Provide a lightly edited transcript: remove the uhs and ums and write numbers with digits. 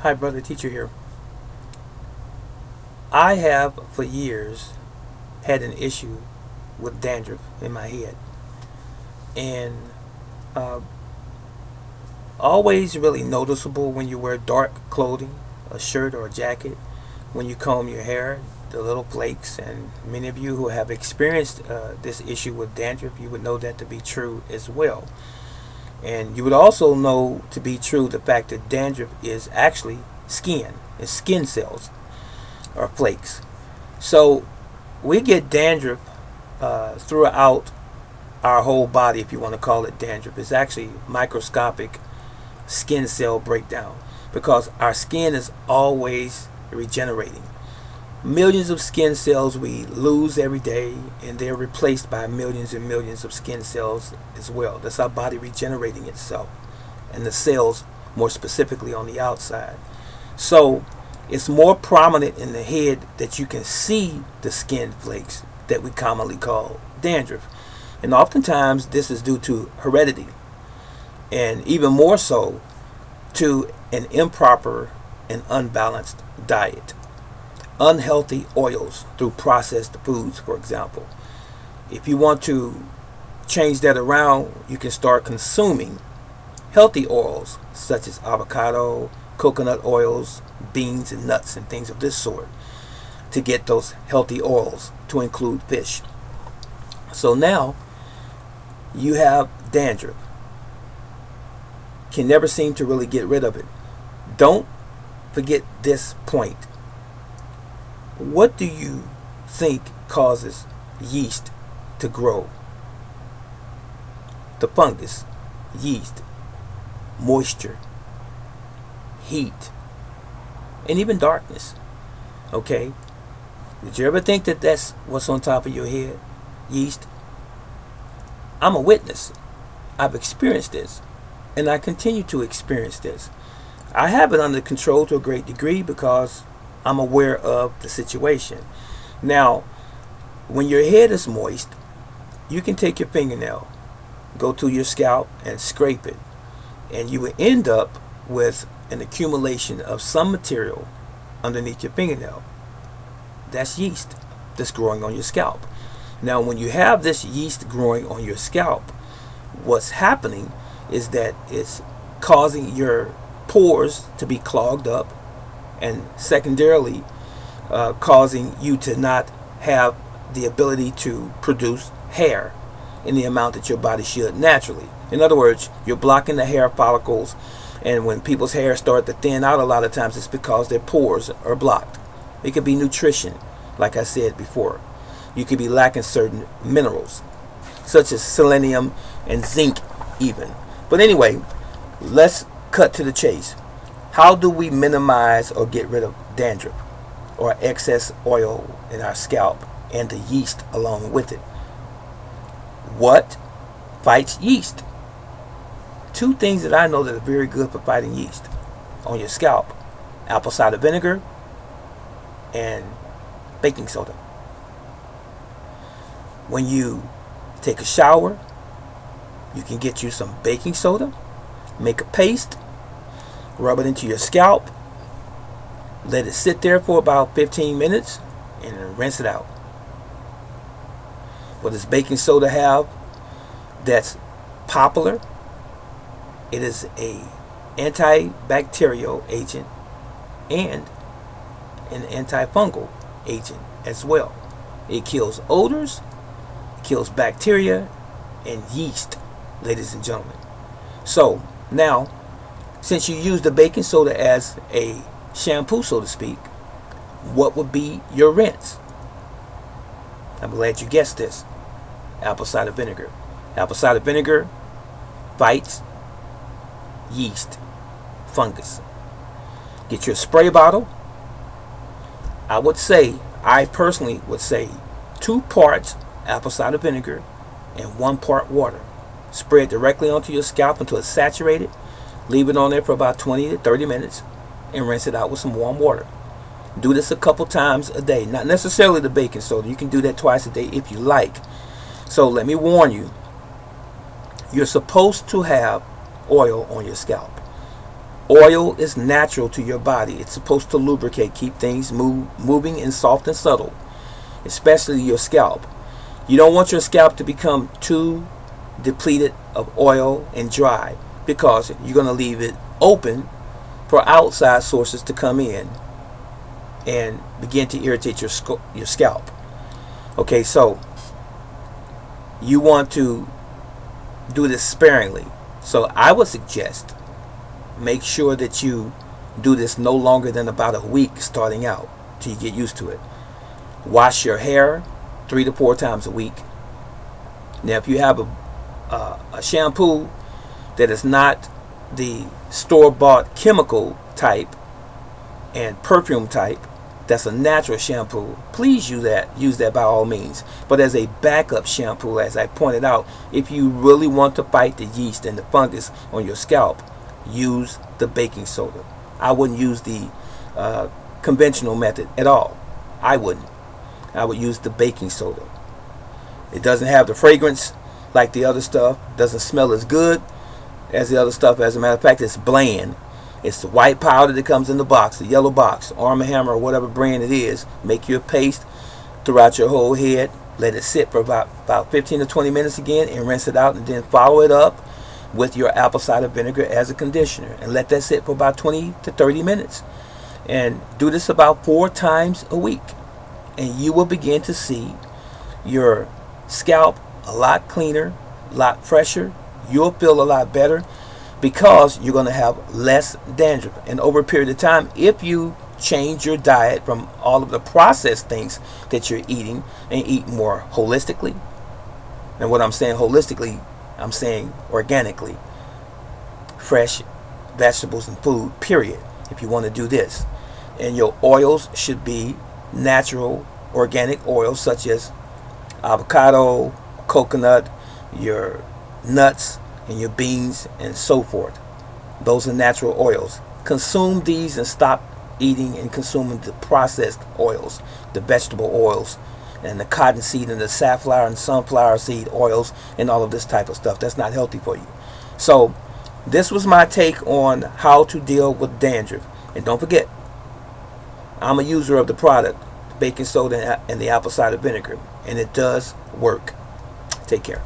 Hi, brother teacher here. I have for years had an issue with dandruff in my head, and uh, always really noticeable when you wear dark clothing, a shirt or a jacket, when you comb your hair, the little flakes. And many of you who have experienced this issue with dandruff, you would know that to be true as well. And you would also know to be true the fact that dandruff is actually skin, it's skin cells or flakes. So we get dandruff throughout our whole body, if you want to call it dandruff. It's actually microscopic skin cell breakdown because our skin is always regenerating. Millions of skin cells we lose every day, and they're replaced by millions and millions of skin cells as well. That's our body regenerating itself, and the cells more specifically on the outside. So it's more prominent in the head that you can see the skin flakes that we commonly call dandruff. And oftentimes this is due to heredity, and even more so to an improper and unbalanced diet. Unhealthy oils through processed foods, for example. If you want to change that around, you can start consuming healthy oils such as avocado, coconut oils, beans and nuts and things of this sort to get those healthy oils, to include fish. So now you have dandruff. Can never seem to really get rid of it. Don't forget this point. What do you think causes yeast to grow? The fungus, yeast, moisture, heat, and even darkness. Okay? Did you ever think that that's what's on top of your head? Yeast? I'm a witness. I've experienced this, and I continue to experience this. I have it under control to a great degree because I'm aware of the situation. Now, when your head is moist, you can take your fingernail, go to your scalp and scrape it, and you will end up with an accumulation of some material underneath your fingernail. That's yeast that's growing on your scalp. Now, when you have this yeast growing on your scalp, what's happening is that it's causing your pores to be clogged up, and secondarily causing you to not have the ability to produce hair in the amount that your body should naturally. In other words, you're blocking the hair follicles, and when people's hair start to thin out, a lot of times it's because their pores are blocked. It could be nutrition, like I said before. You could be lacking certain minerals, such as selenium and zinc even. But anyway, let's cut to the chase. How do we minimize or get rid of dandruff or excess oil in our scalp and the yeast along with it? What fights yeast? Two things that I know that are very good for fighting yeast on your scalp: apple cider vinegar and baking soda. When you take a shower, you can get you some baking soda, make a paste, rub it into your scalp, let it sit there for about 15 minutes, and rinse it out. What does baking soda have that's popular? It is a antibacterial agent and an antifungal agent as well. It kills odors, kills bacteria and yeast, ladies and gentlemen. So now, since you use the baking soda as a shampoo, so to speak, what would be your rinse? I'm glad you guessed this. Apple cider vinegar. Apple cider vinegar fights yeast, fungus. Get your spray bottle. I personally would say 2 parts apple cider vinegar and 1 part water. Spray it directly onto your scalp until it's saturated. Leave it on there for about 20 to 30 minutes and rinse it out with some warm water. Do this a couple times a day. Not necessarily the baking soda. You can do that twice a day if you like. So let me warn you. You're supposed to have oil on your scalp. Oil is natural to your body. It's supposed to lubricate, keep things moving and soft and subtle, especially your scalp. You don't want your scalp to become too depleted of oil and dry, because you're going to leave it open for outside sources to come in and begin to irritate your scalp. Okay, so you want to do this sparingly. So I would suggest make sure that you do this no longer than about a week starting out till you get used to it. Wash your hair 3 to 4 times a week. Now, if you have a shampoo that is not the store-bought chemical type and perfume type, that's a natural shampoo, please use that by all means. But as a backup shampoo, as I pointed out, if you really want to fight the yeast and the fungus on your scalp, use the baking soda. I wouldn't use the conventional method at all. I wouldn't. I would use the baking soda. It doesn't have the fragrance like the other stuff, doesn't smell as good as the other stuff. As a matter of fact, it's bland. It's the white powder that comes in the box, the yellow box, Arm & Hammer, or whatever brand it is. Make your paste throughout your whole head. Let it sit for about 15 to 20 minutes again, and rinse it out, and then follow it up with your apple cider vinegar as a conditioner, and let that sit for about 20 to 30 minutes. And do this about 4 times a week, and you will begin to see your scalp a lot cleaner, a lot fresher. You'll feel a lot better, because you're going to have less dandruff. And over a period of time, if you change your diet from all of the processed things that you're eating and eat more holistically, and what I'm saying holistically, I'm saying organically, fresh vegetables and food, period, if you want to do this. And your oils should be natural, organic oils such as avocado, coconut, your nuts, and your beans, and so forth. Those are natural oils. Consume these and stop eating and consuming the processed oils, the vegetable oils, and the cottonseed and the safflower and sunflower seed oils, and all of this type of stuff. That's not healthy for you. So this was my take on how to deal with dandruff. And don't forget, I'm a user of the product, baking soda and the apple cider vinegar, and it does work. Take care.